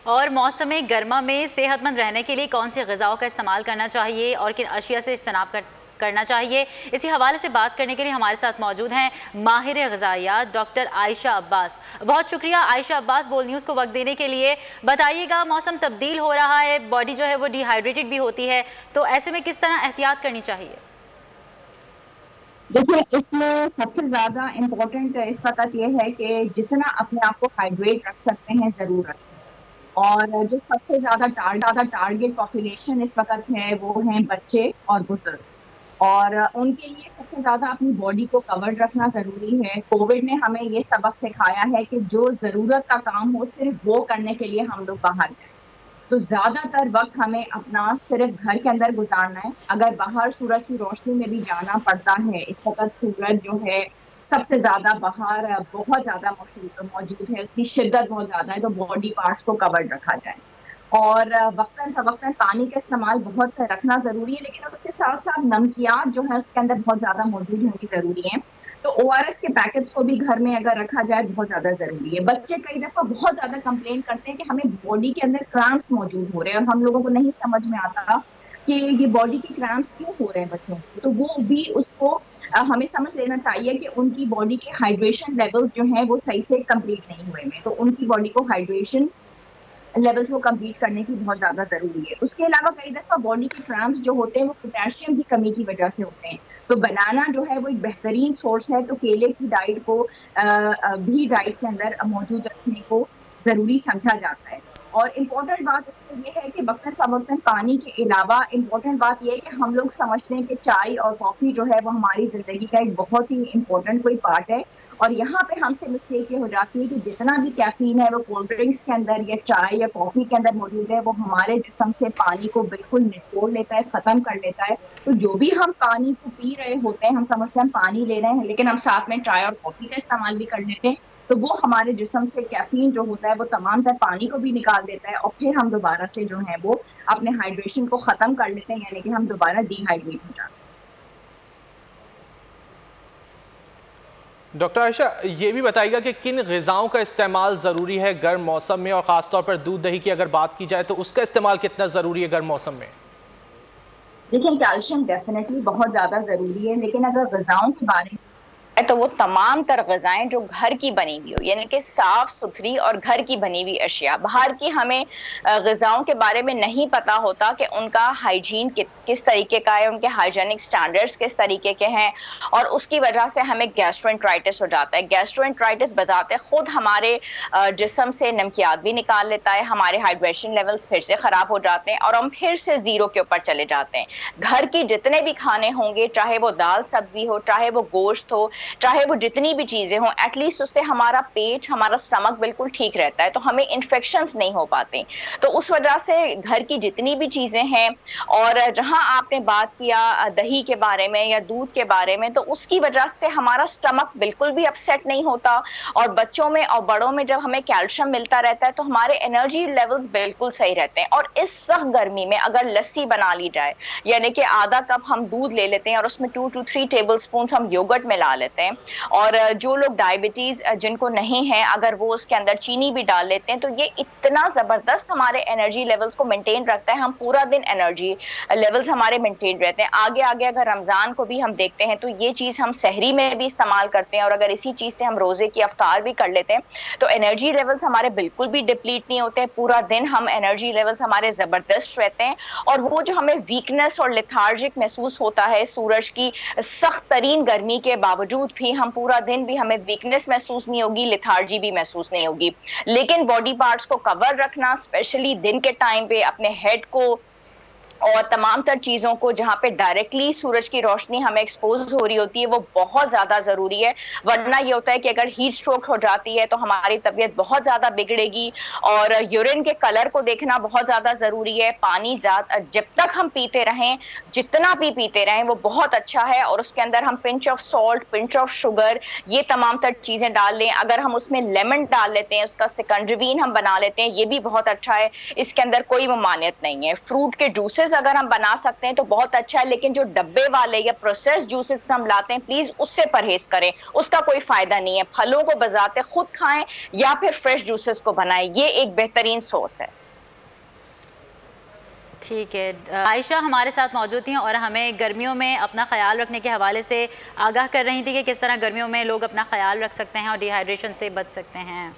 और मौसम गर्मा में सेहतमंद रहने के लिए कौन सी ग़िज़ाओं का इस्तेमाल करना चाहिए और किन अशिया से इज्तनाब करना चाहिए, इसी हवाले से बात करने के लिए हमारे साथ मौजूद हैं माहिर ग़िज़ायात डॉक्टर आयशा अब्बास। बहुत शुक्रिया आयशा अब्बास बोल न्यूज़ को वक्त देने के लिए। बताइएगा, मौसम तब्दील हो रहा है, बॉडी जो है वो डिहाइड्रेटेड भी होती है, तो ऐसे में किस तरह एहतियात करनी चाहिए? देखिए, इसमें सबसे ज़्यादा इम्पोर्टेंट इस वक्त ये है कि जितना अपने आप को हाइड्रेट रख सकते हैं ज़रूर रखें। और जो सबसे ज़्यादा टारगेट पॉपुलेशन इस वक्त है वो हैं बच्चे और बुजुर्ग, और उनके लिए सबसे ज़्यादा अपनी बॉडी को कवर्ड रखना ज़रूरी है। कोविड ने हमें ये सबक सिखाया है कि जो ज़रूरत का काम हो सिर्फ वो करने के लिए हम लोग बाहर जाएं। तो ज़्यादातर वक्त हमें अपना सिर्फ घर के अंदर गुजारना है। अगर बाहर सूरज की रोशनी में भी जाना पड़ता है, इस वक्त सूरज जो है सबसे ज़्यादा बाहर बहुत ज़्यादा मौजूद है, उसकी शिद्दत बहुत ज़्यादा है, तो बॉडी पार्ट्स को कवर्ड रखा जाए। और वक्तन फवक्तन पानी का इस्तेमाल बहुत रखना ज़रूरी है, लेकिन उसके साथ साथ नमकियात जो है उसके अंदर बहुत ज़्यादा मौजूद होनी ज़रूरी है। तो ORS के पैकेट्स को भी घर में अगर रखा जाए बहुत ज़्यादा ज़रूरी है। बच्चे कई दफ़ा बहुत ज़्यादा कंप्लेन करते हैं कि हमें बॉडी के अंदर क्रैम्प्स मौजूद हो रहे हैं, और हम लोगों को नहीं समझ में आता कि ये बॉडी के क्रैम्प्स क्यों हो रहे हैं बच्चों को। तो वो भी उसको हमें समझ लेना चाहिए कि उनकी बॉडी के हाइड्रेशन लेवल्स जो हैं वो सही से कंप्लीट नहीं हुए हैं, तो उनकी बॉडी को हाइड्रेशन लेवल्स को कंप्लीट करने की बहुत ज़्यादा ज़रूरी है। उसके अलावा कई दफ़ा बॉडी के क्रैम्प्स जो होते हैं वो पोटेशियम की कमी की वजह से होते हैं, तो बनाना जो है वो एक बेहतरीन सोर्स है, तो केले की डाइट को भी डाइट के अंदर मौजूद रखने को ज़रूरी समझा जाता है। और इम्पोर्टेंट बात इसमें ये है कि वक्तन फवक्तन पानी के अलावा इम्पोर्टेंट बात ये है कि हम लोग समझते हैं कि चाय और कॉफ़ी जो है वो हमारी ज़िंदगी का एक बहुत ही इम्पोर्टेंट कोई पार्ट है, और यहाँ पे हमसे मिस्टेक ये हो जाती है कि जितना भी कैफीन है वो कोल्ड ड्रिंक्स के अंदर या चाय या कॉफ़ी के अंदर मौजूद है, वो हमारे जिस्म से पानी को बिल्कुल निचोड़ लेता है, ख़त्म कर लेता है। तो जो भी हम पानी को पी रहे होते हैं, हम समझते हैं हम पानी ले रहे हैं, लेकिन हम साथ में चाय और कॉफ़ी का इस्तेमाल भी कर लेते हैं, तो वो हमारे जिस्म से कैफीन जो होता है वो तमाम तर पानी को भी निकाल देता है, और फिर हम दोबारा से जो है वो अपने हाइड्रेशन को ख़त्म कर लेते हैं, यानी कि हम दोबारा डिहाइड्रेट हो जाते हैं। डॉक्टर आयशा, ये भी बताइएगा कि किन ग़िज़ाओं का इस्तेमाल ज़रूरी है गर्म मौसम में, और ख़ासतौर पर दूध दही की अगर बात की जाए तो उसका इस्तेमाल कितना ज़रूरी है गर्म मौसम में? देखिए, कैल्शियम डेफिनेटली बहुत ज़्यादा ज़रूरी है, लेकिन अगर ग़िज़ाओं के बारे में तो वो तमाम तर ग़िज़ाएं जो घर की बनी हुई हो, यानी कि साफ सुथरी और घर की बनी हुई अशिया। बाहर की हमें ग़िज़ाओं के बारे में नहीं पता होता कि उनका हाइजीन किस तरीके का है, उनके हाइजीनिक स्टैंडर्ड्स किस तरीके के हैं, और उसकी वजह से हमें गैस्ट्रोएंटराइटिस हो जाता है। गैस्ट्रोएंटराइटिस बजाते खुद हमारे जिस्म से नमकियात भी निकाल लेता है, हमारे हाइड्रेशन लेवल्स फिर से ख़राब हो जाते हैं और हम फिर से ज़ीरो के ऊपर चले जाते हैं। घर की जितने भी खाने होंगे, चाहे वो दाल सब्जी हो, चाहे वो गोश्त हो, चाहे वो जितनी भी चीजें हों, एटलीस्ट उससे हमारा पेट, हमारा स्टमक बिल्कुल ठीक रहता है, तो हमें इन्फेक्शंस नहीं हो पाते। तो उस वजह से घर की जितनी भी चीजें हैं, और जहां आपने बात किया दही के बारे में या दूध के बारे में, तो उसकी वजह से हमारा स्टमक बिल्कुल भी अपसेट नहीं होता, और बच्चों में और बड़ों में जब हमें कैल्शियम मिलता रहता है तो हमारे एनर्जी लेवल्स बिल्कुल सही रहते हैं। और इस सख्त गर्मी में अगर लस्सी बना ली जाए, यानी कि आधा कप हम दूध ले लेते हैं और उसमें 2 to 3 टेबल स्पून हम योगर्ट मिला लेते हैं, और जो लोग डायबिटीज जिनको नहीं है, अगर वो उसके अंदर चीनी भी डाल लेते हैं, तो ये इतना जबरदस्त हमारे एनर्जी लेवल्स को मेंटेन रखता है। हम पूरा दिन एनर्जी लेवल्स हमारे मेंटेन रहते हैं। आगे आगे अगर रमजान को भी हम देखते हैं तो ये चीज हम सहरी में भी इस्तेमाल करते हैं, और अगर इसी चीज से हम रोजे की अफ्तार भी कर लेते हैं तो एनर्जी लेवल्स हमारे बिल्कुल भी डिप्लीट नहीं होते। पूरा दिन हम एनर्जी लेवल्स हमारे जबरदस्त रहते हैं, और वो जो हमें वीकनेस और लेथार्जिक महसूस होता है सूरज की सख्त तरीन गर्मी के बावजूद भी, हम पूरा दिन भी हमें वीकनेस महसूस नहीं होगी, लेथार्जी भी महसूस नहीं होगी। लेकिन बॉडी पार्ट्स को कवर रखना, स्पेशली दिन के टाइम पे अपने हेड को और तमाम तर चीज़ों को जहाँ पे डायरेक्टली सूरज की रोशनी हमें एक्सपोज हो रही होती है, वो बहुत ज़्यादा ज़रूरी है। वरना ये होता है कि अगर हीट स्ट्रोक हो जाती है तो हमारी तबीयत बहुत ज़्यादा बिगड़ेगी। और यूरिन के कलर को देखना बहुत ज़्यादा ज़रूरी है। पानी जब तक हम पीते रहें, जितना भी पीते रहें, वो बहुत अच्छा है। और उसके अंदर हम pinch of salt, pinch of sugar, ये तमाम तर चीज़ें डाल लें। अगर हम उसमें लेमन डाल लेते हैं, उसका सिकंड्रीवीन हम बना लेते हैं, ये भी बहुत अच्छा है। इसके अंदर कोई ममानियत नहीं है। फ्रूट के जूसेस जूसेस अगर हम बना सकते हैं तो बहुत अच्छा है, लेकिन जो डब्बे वाले या प्रोसेस जूसेस हम लाते हैं प्लीज उससे परहेज करें, उसका कोई फायदा नहीं है। फलों को बजाते खुद खाएं या फिर फ्रेश जूसेस को बनाएं, ये एक बेहतरीन सोर्स है। ठीक है, आयशा हमारे साथ मौजूद थी और हमें गर्मियों में अपना ख्याल रखने के हवाले से आगाह कर रही थी कि किस तरह गर्मियों में लोग अपना ख्याल रख सकते हैं और डिहाइड्रेशन से बच सकते हैं।